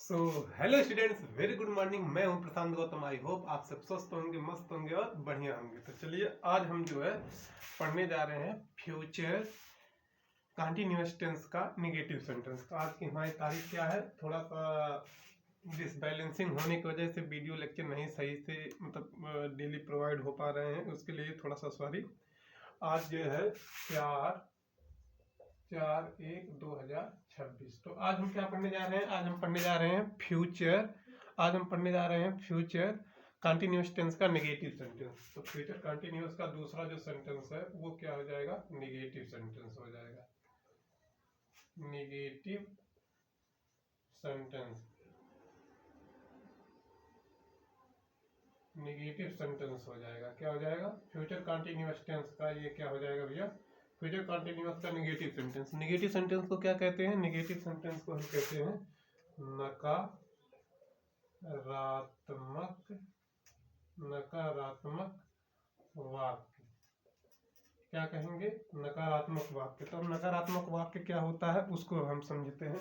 So hello students, very good morning. मैं हूं प्रशांत Gautam. I hope आप सब स्वस्थ होंगे, मस्त होंगे और बढ़िया होंगे। तो चलिए आज हम जो है पढ़ने जा रहे हैं फ्यूचर कंटिन्यूअस टेंस का नेगेटिव सेंटेंस का। आज की हमारी तारीख क्या है, थोड़ा सा डिसबैलेंसिंग होने की वजह से वीडियो लेक्चर नहीं सही से मतलब डेली प्रोवाइड हो पा रहे हैं, उसके लिए थोड़ा सा सॉरी। आज जो है 4/1/2026। तो आज हम क्या पढ़ने जा रहे हैं? आज हम पढ़ने जा रहे हैं फ्यूचर कंटिन्यूअस टेंस का नेगेटिव सेंटेंस। तो फ्यूचर कंटिन्यूअस का दूसरा जो सेंटेंस है वो क्या हो जाएगा? नेगेटिव सेंटेंस हो जाएगा। नेगेटिव सेंटेंस हो जाएगा। क्या हो जाएगा? फ्यूचर कंटिन्यूअस टेंस का ये क्या हो जाएगा भैया? फ्यूचर कंटिन्यूअस का नेगेटिव सेंटेंस। नेगेटिव सेंटेंस को क्या कहते हैं? नेगेटिव सेंटेंस को हम कहते हैं नकारात्मक वाक्य। क्या कहेंगे? नकारात्मक वाक्य। तो नकारात्मक वाक्य क्या होता है उसको हम समझते हैं।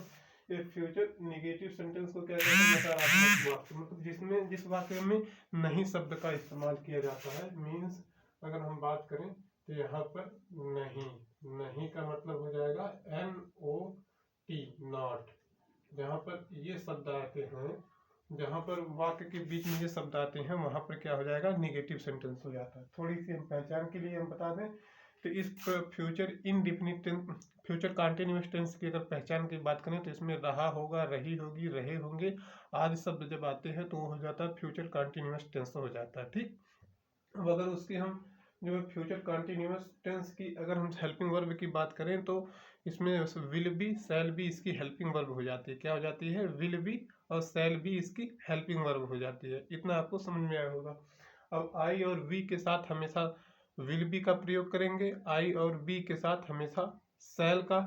ये फ्यूचर नेगेटिव सेंटेंस को क्या कहते हैं? नकारात्मक वाक्य। मतलब जिस वाक्य में नहीं शब्द का इस्तेमाल किया जाता है। मीन्स अगर हम बात करें तो यहाँ पर नहीं का मतलब हो जाएगा NOT, नॉट। जहाँ पर ये शब्द आते हैं, जहाँ पर वाक्य के बीच में ये शब्द आते हैं, वहां पर क्या हो जाएगा? नेगेटिव सेंटेंस हो जाता है। थोड़ी सी हम पहचान के लिए हम बता दें तो इस future indefinite future continuous tense की अगर पहचान की बात करें तो इसमें रहा होगा, रही होगी, रहे होंगे आदि शब्द जब आते हैं तो वो हो जाता है फ्यूचर कंटिन्यूअस टेंस हो जाता है। ठीक। अब अगर उसकी हम जो फ्यूचर कंटिन्यूअस टेंस की अगर हम हेल्पिंग वर्ब की बात करें तो इसमें विल बी, शैल बी इसकी हेल्पिंग वर्ब हो जाती है। क्या हो जाती है? विल बी और शैल बी इसकी हेल्पिंग वर्ब हो जाती है। इतना आपको समझ में आया होगा। अब आई और वी के साथ हमेशा विल बी का प्रयोग करेंगे, आई और बी के साथ हमेशा शैल का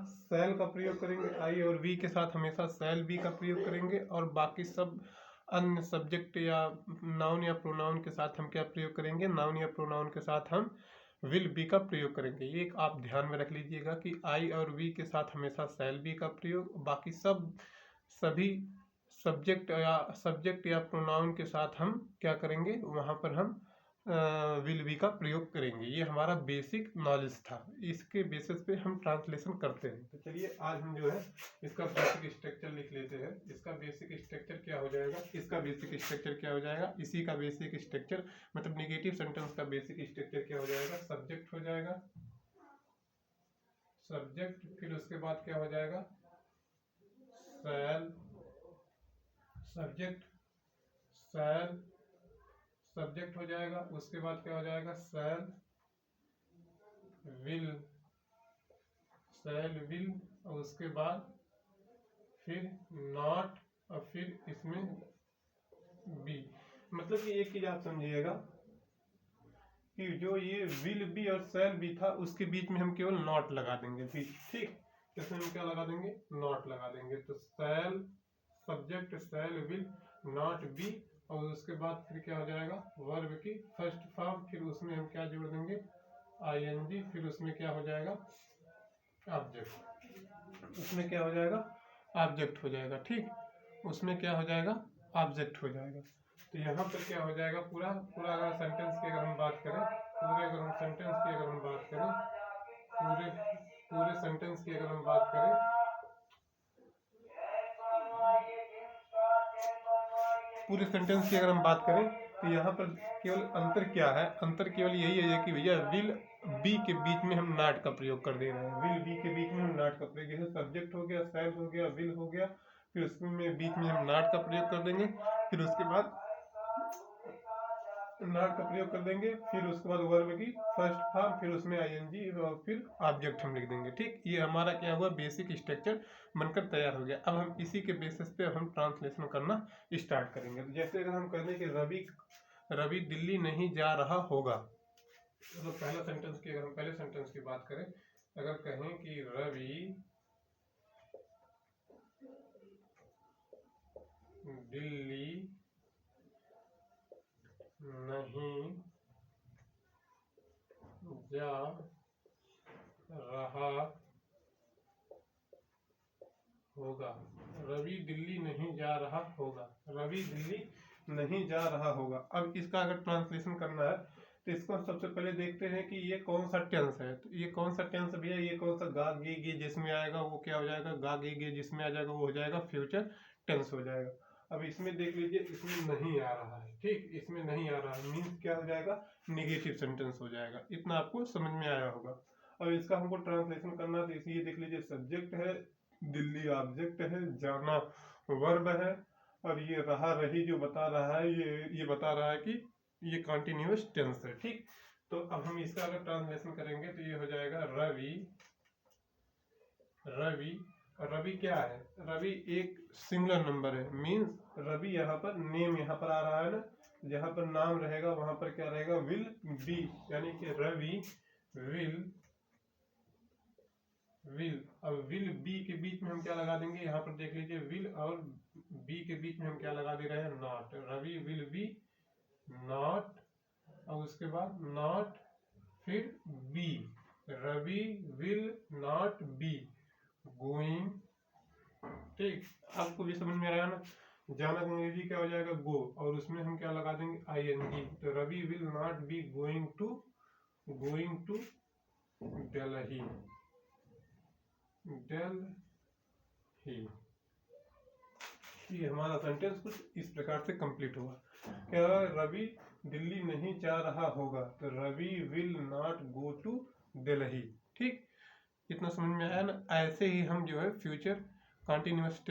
प्रयोग करेंगे, आई और वी के साथ हमेशा शैल बी का प्रयोग करेंगे, और बाकी सब अन्य सब्जेक्ट या नाउन या प्रोनाउन के साथ हम क्या प्रयोग करेंगे? नाउन या प्रोनाउन के साथ हम विल बी का प्रयोग करेंगे। ये एक आप ध्यान में रख लीजिएगा कि आई और वी के साथ हमेशा शैल बी का प्रयोग, बाकी सभी सब्जेक्ट या प्रोनाउन के साथ हम क्या करेंगे? वहां पर हम विल बी का प्रयोग करेंगे। ये हमारा बेसिक नॉलेज था, इसके बेसिस पे हम ट्रांसलेशन करते हैं। तो चलिए आज हम जो है इसका बेसिक स्ट्रक्चर लिख लेते हैं। इसका बेसिक स्ट्रक्चर क्या हो जाएगा? इसी का बेसिक स्ट्रक्चर मतलब नेगेटिव सेंटेंस का बेसिक स्ट्रक्चर क्या हो जाएगा? सब्जेक्ट हो जाएगा, सब्जेक्ट। फिर उसके बाद क्या हो जाएगा? शैल, सब्जेक्ट हो जाएगा। उसके बाद क्या हो जाएगा? शैल विल, और उसके बाद फिर नॉट, और फिर इसमें बी। मतलब कि एक चीज आप समझिएगा कि जो ये विल बी और शैल बी था उसके बीच में हम केवल नॉट लगा देंगे। ठीक, इसमें हम क्या लगा देंगे? नॉट लगा देंगे। तो shall subject, shall will, not be, और उसके बाद फिर क्या हो जाएगा? वर्ब की फर्स्ट फॉर्म। फिर उसमें हम क्या जोड़ देंगे? ING। फिर उसमें क्या हो जाएगा? ऑब्जेक्ट। उसमें क्या हो जाएगा? ऑब्जेक्ट हो जाएगा। ठीक, उसमें क्या हो जाएगा? ऑब्जेक्ट हो जाएगा। तो यहाँ पर क्या हो जाएगा? पूरा अगर सेंटेंस की अगर हम बात करें, पूरे सेंटेंस की अगर हम बात करें, पूरे सेंटेंस की अगर हम बात करें, पूरे सेंटेंस की अगर हम बात करें तो यहाँ पर केवल अंतर क्या है? अंतर केवल यही है कि भैया विल बी के बीच में हम नॉट का प्रयोग कर दे रहे हैं। विल बी के बीच में हम नॉट का प्रयोग, जैसे सब्जेक्ट हो गया, शैल हो गया, विल हो गया, फिर उसमें बीच में हम नॉट का प्रयोग कर देंगे। फिर उसके बाद नॉट का प्रयोग कर देंगे। फिर उसके बाद वर्ब की फर्स्ट फॉर्म, फिर उसमें ING, और फिर ऑब्जेक्ट हम लिख देंगे। ठीक, ये हमारा क्या हुआ? बेसिक स्ट्रक्चर बनकर तैयार हो गया। अब हम इसी के बेसिस पे हम ट्रांसलेशन करना स्टार्ट करेंगे। जैसे अगर हम कह दें कि रवि दिल्ली नहीं जा रहा होगा, तो पहले सेंटेंस की बात करें, अगर कहें कि रवि दिल्ली नहीं जा रहा होगा। रवि दिल्ली नहीं जा रहा होगा। रवि दिल्ली नहीं जा रहा होगा। अब इसका अगर ट्रांसलेशन करना है तो इसको हम सबसे पहले देखते हैं कि ये कौन सा टेंस है। तो ये कौन सा टेंस भैया, ये कौन सा गा गे गे जिसमें आएगा वो क्या हो जाएगा, गा गे गे जिसमें आ जाएगा वो हो जाएगा फ्यूचर टेंस हो जाएगा। अब इसमें देख लीजिए, इसमें नहीं आ रहा है, ठीक, इसमें नहीं आ रहा है मीन्स क्या हो जाएगा, निगेटिव सेंटेंस हो जाएगा। इतना आपको समझ में आया होगा। अब इसका हमको ट्रांसलेशन करना है तो इसलिए देख लीजिए, सब्जेक्ट है, दिल्ली ऑब्जेक्ट है, जाना वर्ब है, और ये रहा रही जो बता रहा है, ये बता रहा है कि ये कॉन्टिन्यूअस टेंस है, ठीक। तो अब हम इसका अगर ट्रांसलेशन करेंगे तो ये हो जाएगा रवि, रवि, और रवि क्या है, रवि एक सिंगुलर नंबर है, मींस रवि यहाँ पर नेम यहाँ पर आ रहा है ना, जहाँ पर नाम रहेगा वहां पर क्या रहेगा, विल बी, यानी कि रवि विल। अब विल बी के बीच में हम क्या लगा देंगे, यहाँ पर देख लीजिए, विल और बी के बीच में हम क्या लगा दे रहे हैं, not. Ravi will be not, और उसके बाद नॉट, फिर be, Ravi will not be going, ठीक। आपको भी समझ में आया ना, जाना का अंग्रेजी क्या हो जाएगा, गो, और उसमें हम क्या लगा देंगे, आईएनजी। तो Ravi will not be going to Delhi, ये हमारा सेंटेंस कुछ इस प्रकार से कंप्लीट हुआ। क्या, रवि दिल्ली नहीं जा रहा होगा, तो Ravi will not go to Delhi, ठीक। इतना समझ में आया ना। ऐसे ही हम जो है फ्यूचर कॉन्टिन्यूअस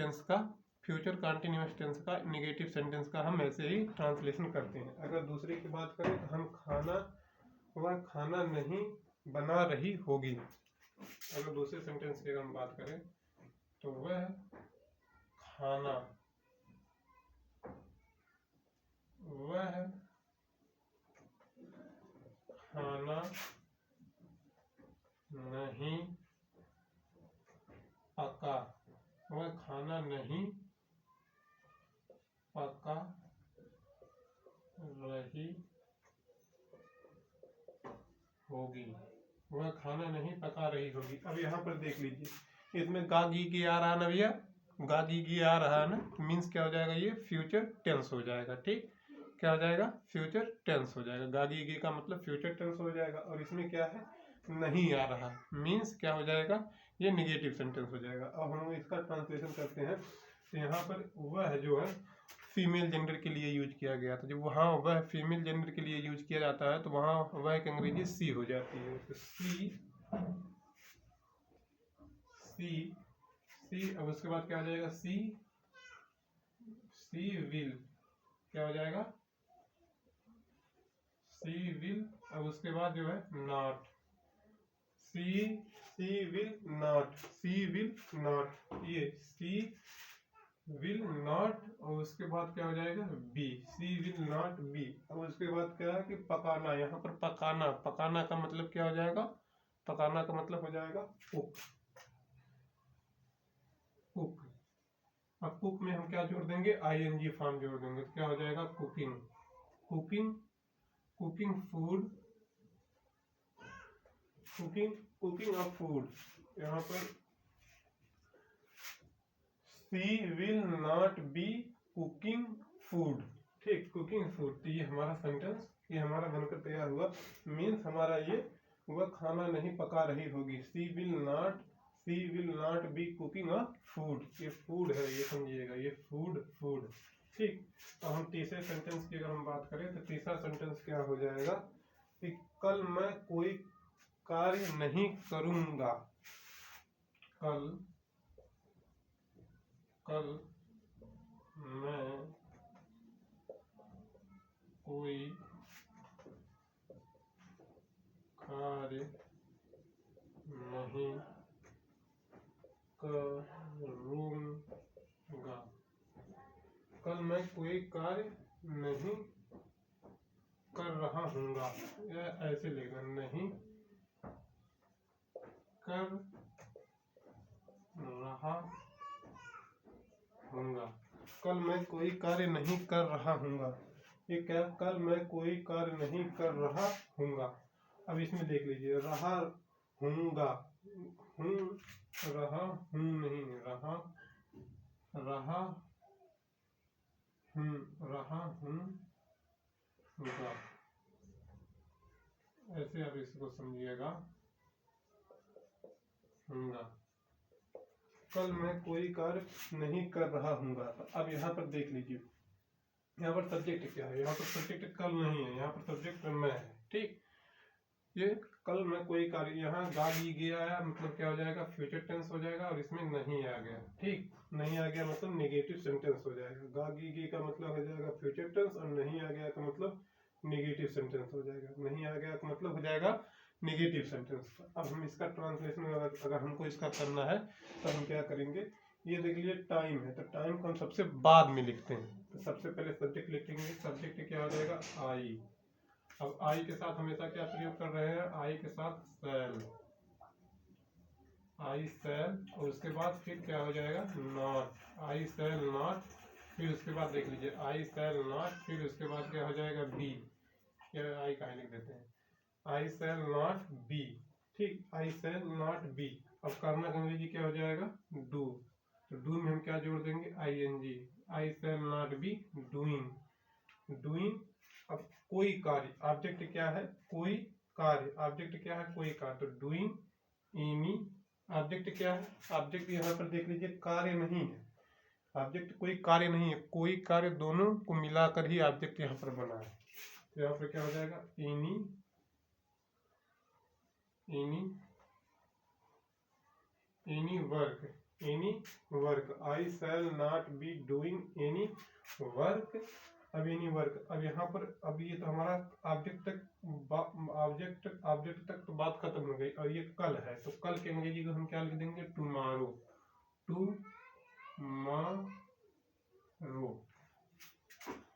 टेंस का निगेटिव सेंटेंस का हम ऐसे ही ट्रांसलेशन करते हैं। अगर दूसरे की बात करें तो हम वह खाना नहीं बना रही होगी। अगर दूसरे सेंटेंस की अगर हम बात करें तो वह खाना नहीं पका, वह खाना नहीं पका रही होगी, वह खाना नहीं पका रही होगी। अब यहाँ पर देख लीजिए, इसमें गागी की आ रहा है ना भैया, गागी की आ रहा है ना, मीन्स क्या हो जाएगा, ये फ्यूचर टेंस हो जाएगा, ठीक। क्या हो जाएगा, फ्यूचर टेंस हो जाएगा। गागी गी का मतलब फ्यूचर टेंस हो जाएगा। और इसमें क्या है, नहीं आ रहा, मीन्स क्या हो जाएगा, ये निगेटिव सेंटेंस हो जाएगा। अब हम इसका ट्रांसलेशन करते हैं तो यहाँ पर वह जो है फीमेल जेंडर के लिए यूज किया गया था। जब वहाँ वह फीमेल जेंडर के लिए यूज किया जाता है तो वहाँ वह एक अंग्रेजी सी हो जाती है। तो सी, अब उसके बाद क्या हो जाएगा, सी विल, क्या हो जाएगा, सी विल। अब उसके बाद जो है नॉट, सी विल नॉट, ये सी विल नॉट, और उसके बाद क्या हो जाएगा, be, she will not be. अब उसके बाद क्या है कि पकाना, यहाँ पर पकाना का मतलब क्या हो जाएगा, पकाना का मतलब हो जाएगा कुक। अब कुक में हम क्या जोड़ देंगे, आईएनजी फॉर्म जोड़ देंगे, तो क्या हो जाएगा, cooking food, cooking of food. यहाँ पर she will not be cooking food, ठीक, कुकिंग फूड। तो ये हमारा सेंटेंस, ये हमारा बनकर तैयार हुआ। मीन्स हमारा ये, वह खाना नहीं पका रही होगी, she will not be cooking a food. ये फूड है, ये समझिएगा, ये फूड, ठीक। तो हम तीसरे सेंटेंस की अगर हम बात करें तो तीसरा सेंटेंस क्या हो जाएगा कि कल मैं कोई कार्य नहीं करूंगा, कल मैं कोई कार्य नहीं करूंगा, कल मैं कोई कार्य नहीं कर रहा हूँगा, या ऐसे लिखना, नहीं कर रहा हूँगा, कल मैं कोई कार्य नहीं कर रहा हूँगा। ये क्या, कल मैं कोई कार्य नहीं कर रहा हूँगा। अब इसमें देख लीजिए, रहा हूँगा, रहा हूँ नहीं, रहा रहा हूँगा, ऐसे आप इसको समझिएगा। हूँगा, कल मैं कोई कार्य नहीं कर रहा हूँगा। अब यहाँ पर देख लीजिए, यहाँ पर सब्जेक्ट क्या है, यहाँ पर सब्जेक्ट कल नहीं है, यहाँ पर सब्जेक्ट मैं है। ठीक, ये कल मैं कोई कार्य, यहाँ गा ली गया आया मतलब क्या हो जाएगा, फ्यूचर टेंस हो जाएगा, और इसमें नहीं आ गया। ठीक, नहीं आ गया मतलब नेगेटिव सेंटेंस हो जाएगा। गा गी का मतलब हो जाएगा फ्यूचर टेंस, और नहीं आ गया का मतलब नेगेटिव सेंटेंस हो जाएगा। नहीं आ गया का मतलब हो जाएगा नेगेटिव सेंटेंस। अब हम इसका ट्रांसलेशन अगर हमको इसका करना है तो हम क्या करेंगे, ये देख लीजिए टाइम है, तो टाइम को हम सबसे बाद में लिखते हैं। तो सबसे पहले सब्जेक्ट लिखेंगे, सब्जेक्ट क्या हो जाएगा, आई। अब आई के साथ हमेशा क्या प्रयोग कर रहे हैं, आई के साथ सेल, आई सेल, और उसके बाद फिर क्या हो जाएगा, नॉट, आई सेल नॉट। फिर उसके बाद देख लीजिए आई सेल नॉट, फिर उसके बाद क्या हो जाएगा, बी। क्या आई कहाँ लिख देते हैं, आई सेल नॉट बी। ठीक, आई सेल नॉट बी। अब करना अंग्रेजी क्या हो जाएगा, डू। तो डू में हम क्या जोड़ देंगे, I N G. I shall not be doing, doing. अब कोई कार्य, ऑब्जेक्ट क्या है, कोई कार्य, ऑब्जेक्ट क्या है, कोई कार्य, तो डूइंग एनी। ऑब्जेक्ट क्या है, ऑब्जेक्ट यहाँ पर देख लीजिए कार्य नहीं है, ऑब्जेक्ट कोई कार्य नहीं है, कोई कार्य, दोनों को मिलाकर ही ऑब्जेक्ट यहाँ पर बना है। तो यहाँ पर क्या हो जाएगा, any, any, any work, any work. I shall not be doing any work. अब एनी वर्क, अब यहाँ पर, अब ये तो हमारा ऑब्जेक्ट तक, ऑब्जेक्ट तक तो बात खत्म हो गई, और ये कल है, तो कल के अंग्रेजी को हम क्या लिख देंगे, टुमारो, टुमारो।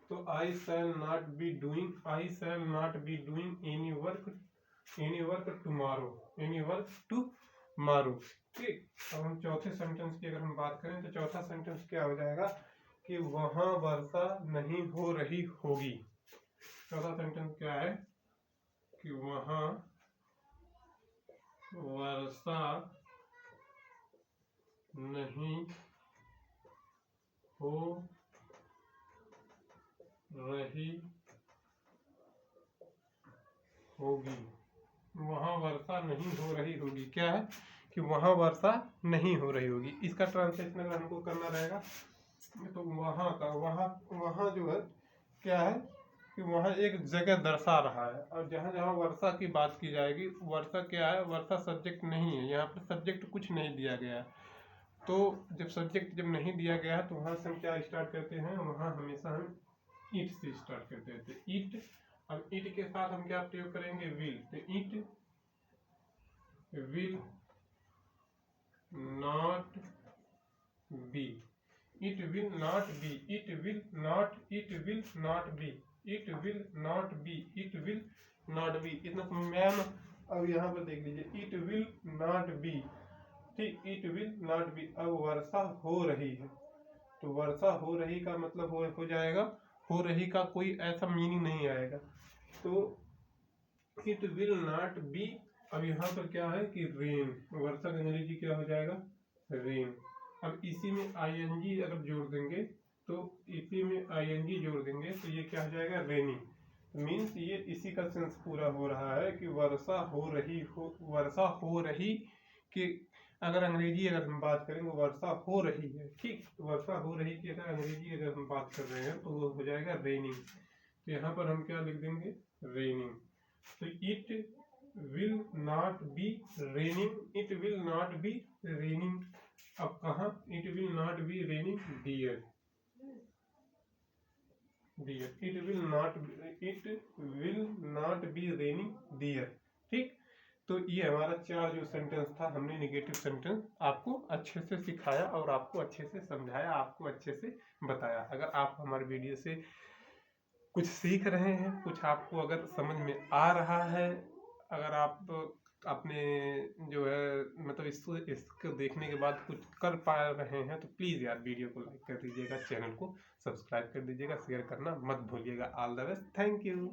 तो I shall not be doing, I shall not be doing any work, any work tomorrow, any work tomorrow. ठीक, अब हम चौथे सेंटेंस की अगर हम बात करें तो चौथा सेंटेंस क्या हो जाएगा कि वहां वर्षा नहीं हो रही होगी। चौथा सेंटेंस क्या है कि वहां वर्षा नहीं हो रही होगी। वहां वर्षा नहीं हो रही होगी, क्या है कि वहां वर्षा नहीं हो रही होगी। इसका ट्रांसलेशन अगर हमको करना रहेगा तो वहां का, वहां जो है क्या है कि वहां एक जगह दर्शा रहा है, और जहां जहां वर्षा की बात की जाएगी, वर्षा क्या है, वर्षा सब्जेक्ट नहीं है, यहाँ पर सब्जेक्ट कुछ नहीं दिया गया। तो जब सब्जेक्ट जब नहीं दिया गया है तो वहां से हम क्या स्टार्ट करते हैं, वहां हमेशा हम ईट से स्टार्ट करते थे, ईट। अब ईट के साथ हम क्या प्रयोग करेंगे, विल। तो it will not be, it will not be, it will not, it will not be, it will not be, it will not be. इतना मैम, अब यहाँ पर देख लीजिए, इट विल नॉट बी। ठीक, इट विल नॉट बी। अब वर्षा हो रही है, तो वर्षा हो रही का मतलब हो जाएगा, हो रही का कोई ऐसा मीनिंग नहीं आएगा, तो इट विल नॉट बी। अब यहाँ पर क्या है कि रेन, वर्षा का अंग्रेजी क्या हो जाएगा, रेन। अब इसी में आईएनजी अगर जोड़ देंगे, तो इसी में आईएनजी जोड़ देंगे तो ये क्या हो जाएगा, रेनिंग। मीन्स ये इसी का सेंस पूरा हो रहा है कि वर्षा हो रही हो, वर्षा हो रही कि अगर अंग्रेजी अगर हम बात करेंगे, वर्षा हो रही है। ठीक, वर्षा हो रही की अगर अंग्रेजी अगर हम बात कर रहे हैं तो वो हो जाएगा रेनिंग। तो यहाँ पर हम क्या लिख देंगे, रेनिंग। तो it will not be raining, it will not be raining. अब कहा, it will not be raining dear, dear, it will not be raining dear. ठीक, तो ये हमारा 4 जो सेंटेंस था, हमने नेगेटिव सेंटेंस आपको अच्छे से सिखाया और आपको अच्छे से समझाया, आपको अच्छे से बताया। अगर आप हमारे वीडियो से कुछ सीख रहे हैं, कुछ आपको अगर समझ में आ रहा है, अगर आप अपने जो है मतलब इसको देखने के बाद कुछ कर पा रहे हैं, तो प्लीज़ यार वीडियो को लाइक कर दीजिएगा, चैनल को सब्सक्राइब कर दीजिएगा, शेयर करना मत भूलिएगा। All the best, thank you.